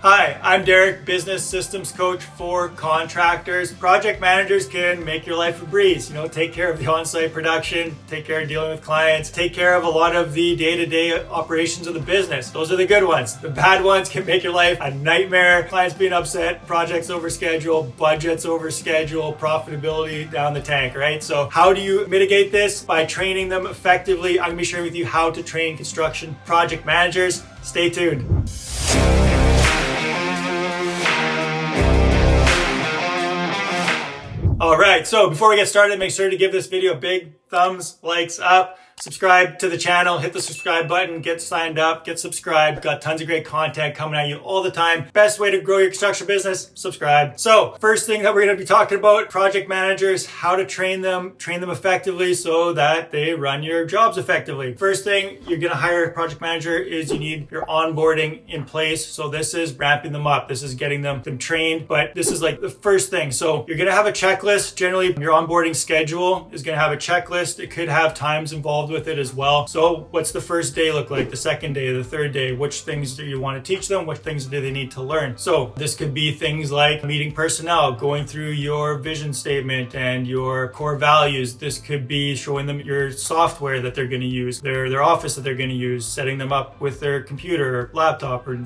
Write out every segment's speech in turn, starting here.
Hi, I'm Derek, business systems coach for contractors. Project managers can make your life a breeze. Take care of the on-site production, take care of dealing with clients, take care of a lot of the day-to-day operations of the business. Those are the good ones. The bad ones can make your life a nightmare. Clients being upset, projects over schedule, budgets over schedule, profitability down the tank, right? So how do you mitigate this? By training them effectively. I'm gonna be sharing with you how to train construction project managers. Stay tuned. All right, so before we get started, make sure to give this video a big thumbs, likes up, subscribe to the channel, hit the subscribe button, get signed up, get subscribed. Got tons of great content coming at you all the time. Best way to grow your construction business, subscribe. So first thing that we're gonna be talking about, project managers, how to train them effectively so that they run your jobs effectively. First thing, you're gonna hire a project manager is you need your onboarding in place. So this is ramping them up. This is getting them trained, but this is like the first thing. So you're gonna have a checklist. Generally, your onboarding schedule is gonna have a checklist. It could have times involved with it as well. So what's the first day look like? The second day, the third day? Which things do you want to teach them? What things do they need to learn? So this could be things like meeting personnel, going through your vision statement and your core values. This could be showing them your software that they're going to use, their office that they're going to use, setting them up with their computer or laptop or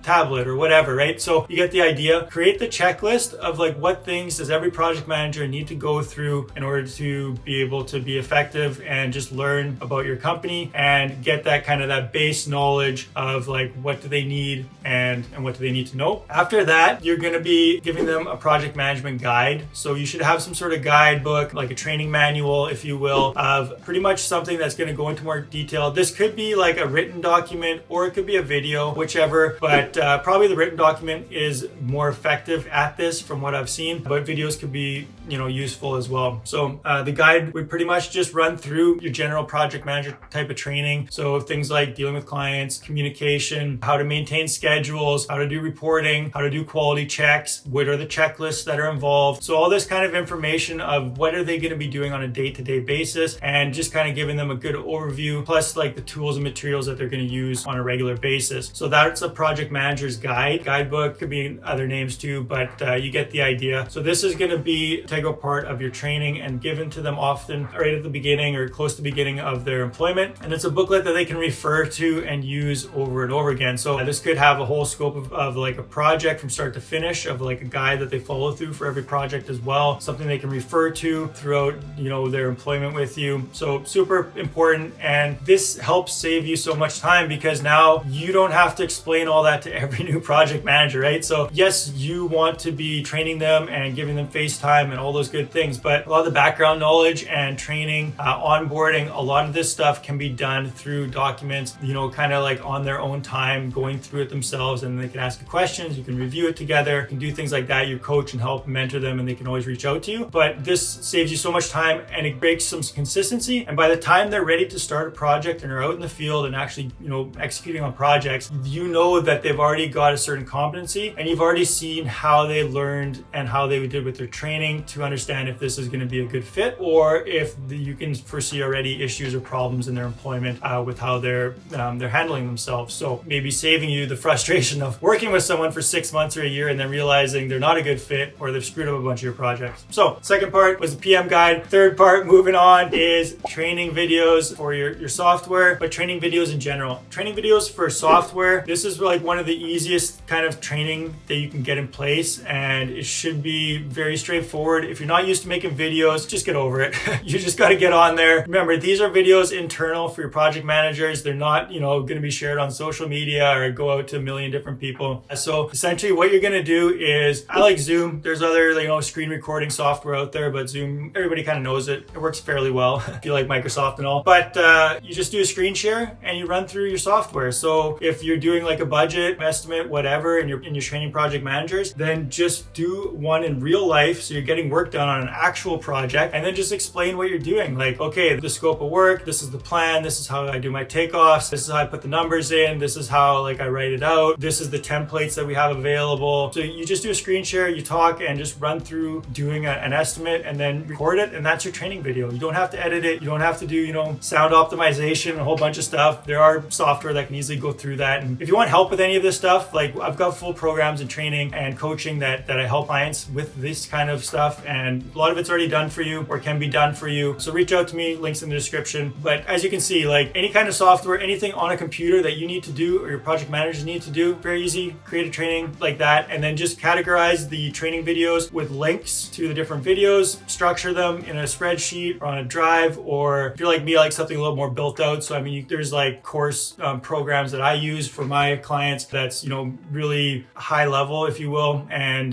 tablet or whatever, right? So you get the idea. Create the checklist of like what things does every project manager need to go through in order to be able to be effective and just learn about your company and get that kind of that base knowledge of like what do they need and what do they need to know. After that, you're going to be giving them a project management guide. So you should have some sort of guidebook, like a training manual, if you will, of pretty much something that's going to go into more detail. This could be like a written document or it could be a video, whichever, but probably the written document is more effective at this from what I've seen, but videos could be useful as well. So the guide would pretty much just run through your general project manager type of training. So things like dealing with clients, communication, how to maintain schedules, how to do reporting, how to do quality checks, what are the checklists that are involved. So all this kind of information of what are they going to be doing on a day-to-day basis and just kind of giving them a good overview, plus like the tools and materials that they're going to use on a regular basis. So that's a project manager's guide. Guidebook could be other names too, but you get the idea. So this is going to be an integral part of your training and given to them often right at the beginning or close to the beginning of their employment. And it's a booklet that they can refer to and use over and over again. So this could have a whole scope of like a project from start to finish, of like a guide that they follow through for every project as well. Something they can refer to throughout, their employment with you. So super important. And this helps save you so much time because now you don't have to explain all that to every new project manager, right? So yes, you want to be training them and giving them face time and all those good things, but a lot of the background knowledge and training, onboarding, a lot of this stuff can be done through documents, kind of like on their own time, going through it themselves, and they can ask you questions, you can review it together, you can do things like that, you coach and help mentor them, and they can always reach out to you. But this saves you so much time and it breaks some consistency. And by the time they're ready to start a project and are out in the field and actually, executing on projects, that they've already got a certain competency and you've already seen how they learned and how they did with their training to understand if this is going to be a good fit or if you can foresee already issues or problems in their employment with how they're handling themselves. So maybe saving you the frustration of working with someone for 6 months or a year and then realizing they're not a good fit or they've screwed up a bunch of your projects. So second part was the PM guide. Third part, moving on, is training videos for your software, but training videos in general. Training videos for software, this is like one of the easiest kind of training that you can get in place, and it should be very straightforward. If you're not used to making videos, just get over it. You just got to get on there. Remember, these are videos internal for your project managers. They're not, going to be shared on social media or go out to a million different people. So essentially what you're going to do is, I like Zoom. There's other, screen recording software out there, but Zoom, everybody kind of knows it. It works fairly well if you like Microsoft and all. But you just do a screen share and you run through your software. So if you're doing like a budget estimate, whatever, and you're training project managers, then just do one in real life. So you're getting work done on an actual project and then just explain what you're doing. Like, okay, the scope of will work. This is the plan. This is how I do my takeoffs. This is how I put the numbers in. This is how like I write it out. This is the templates that we have available. So you just do a screen share, you talk and just run through doing an estimate and then record it. And that's your training video. You don't have to edit it. You don't have to do, sound optimization, a whole bunch of stuff. There are software that can easily go through that. And if you want help with any of this stuff, like I've got full programs and training and coaching that I help clients with this kind of stuff. And a lot of it's already done for you or can be done for you. So reach out to me, links in the description. But as you can see, like any kind of software, anything on a computer that you need to do or your project managers need to do, very easy, create a training like that. And then just categorize the training videos with links to the different videos, structure them in a spreadsheet or on a drive, or if you're like me, I like something a little more built out. So I mean, there's like course programs that I use for my clients that's, really high level, if you will, and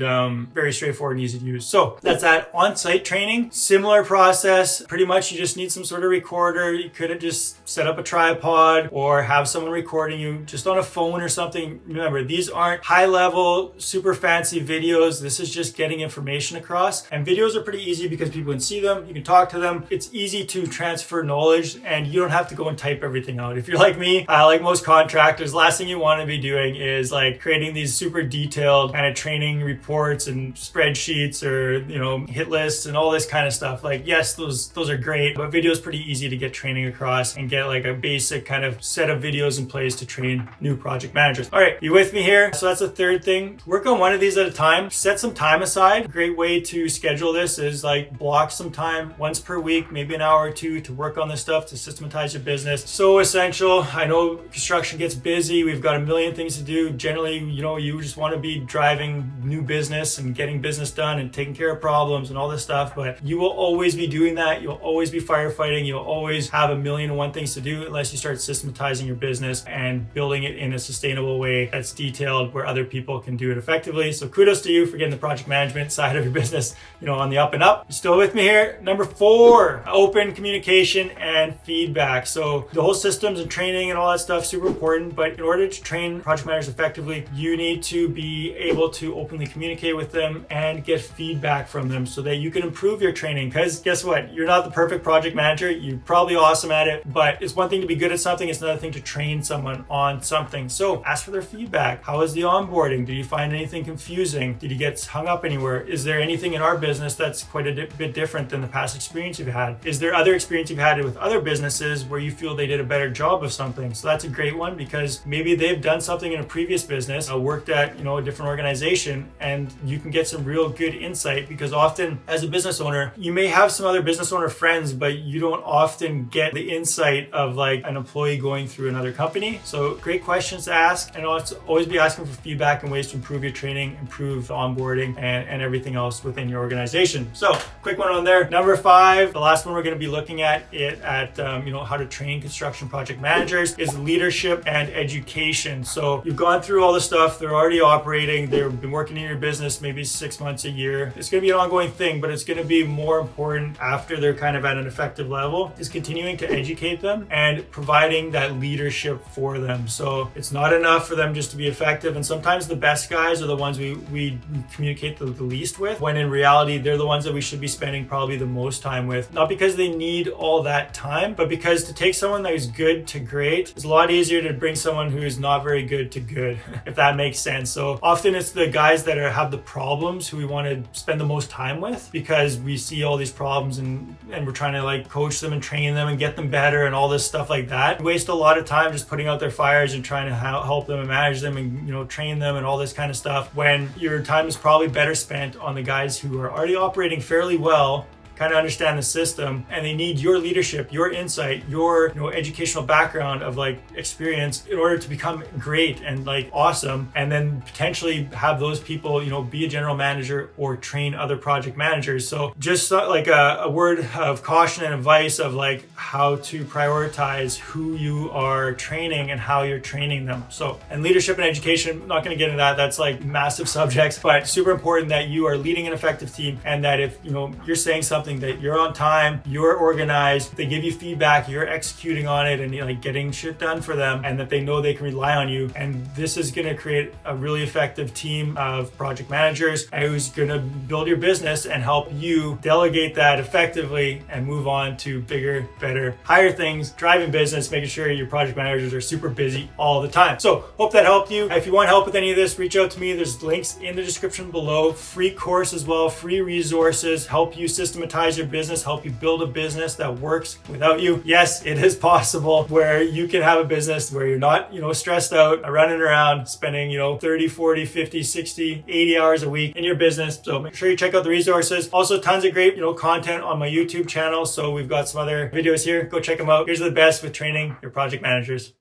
very straightforward and easy to use. So that's that. On-site training, similar process. Pretty much you just need some sort of recorder. You could just set up a tripod or have someone recording you just on a phone or something. Remember, these aren't high level, super fancy videos. This is just getting information across. And videos are pretty easy because people can see them, you can talk to them. It's easy to transfer knowledge and you don't have to go and type everything out. If you're like me, like most contractors, last thing you want to be doing is like creating these super detailed kind of training reports and spreadsheets or, hit lists and all this kind of stuff. Like, yes, those are great, but video is pretty easy to get training across and get like a basic kind of set of videos in place to train new project managers. All right, you with me here? So that's the third thing. Work on one of these at a time. Set some time aside. A great way to schedule this is like block some time once per week, maybe an hour or two to work on this stuff, to systematize your business. So essential. I know construction gets busy. We've got a million things to do. Generally, you just want to be driving new business and getting business done and taking care of problems and all this stuff, but you will always be doing that. You'll always be firefighting. You'll always have a million and one things to do unless you start systematizing your business and building it in a sustainable way that's detailed where other people can do it effectively. So kudos to you for getting the project management side of your business, on the up and up. You still with me here? Number 4, open communication and feedback. So the whole systems and training and all that stuff, super important, but in order to train project managers effectively, you need to be able to openly communicate with them and get feedback from them so that you can improve your training. Because guess what? You're not the perfect project manager. You're probably awesome at it, but it's one thing to be good at something. It's another thing to train someone on something. So ask for their feedback. How is the onboarding? Did you find anything confusing? Did you get hung up anywhere? Is there anything in our business that's quite a bit different than the past experience you've had? Is there other experience you've had with other businesses where you feel they did a better job of something? So that's a great one because maybe they've done something in a previous business, worked at, a different organization, and you can get some real good insight because often as a business owner, you may have some other business owner friends, but you don't often get the insight of like an employee going through another company. So great questions to ask, and always be asking for feedback and ways to improve your training, improve the onboarding and everything else within your organization. So quick one on there. Number 5, the last one we're going to be looking at how to train construction project managers is leadership and education. So you've gone through all the stuff. They're already operating. They've been working in your business maybe 6 months, a year. It's going to be an ongoing thing, but it's going to be more important after they're kind of at an effective level is continuing to educate them and providing that leadership for them. So it's not enough for them just to be effective. And sometimes the best guys are the ones we communicate the least with, when in reality, they're the ones that we should be spending probably the most time with. Not because they need all that time, but because to take someone that is good to great is a lot easier to bring someone who is not very good to good, if that makes sense. So often it's the guys that have the problems who we want to spend the most time with because we see all these problems and we're trying to like coach them and train them and get them better and all this stuff like that. We waste a lot of time just putting out their fires and trying to help them and manage them and train them and all this kind of stuff, when your time is probably better spent on the guys who are already operating fairly well, kind of understand the system, and they need your leadership, your insight, your educational background of like experience in order to become great and like awesome, and then potentially have those people be a general manager or train other project managers. So just like a word of caution and advice of like how to prioritize who you are training and how you're training them. So, and leadership and education, I'm not going to get into that, that's like massive subjects, but super important that you are leading an effective team, and that if you're saying something something that you're on time, you're organized, they give you feedback, you're executing on it and you're like getting shit done for them, and that they know they can rely on you. And this is going to create a really effective team of project managers who's going to build your business and help you delegate that effectively and move on to bigger, better, higher things, driving business, making sure your project managers are super busy all the time. So hope that helped you. If you want help with any of this, reach out to me. There's links in the description below. Free course as well, free resources, help you systematize your business, help you build a business that works without you. Yes, it is possible where you can have a business where you're not, stressed out, running around, spending, 30, 40, 50, 60, 80 hours a week in your business. So make sure you check out the resources. Also tons of great, content on my YouTube channel. So we've got some other videos here. Go check them out. Here's the best with training your project managers.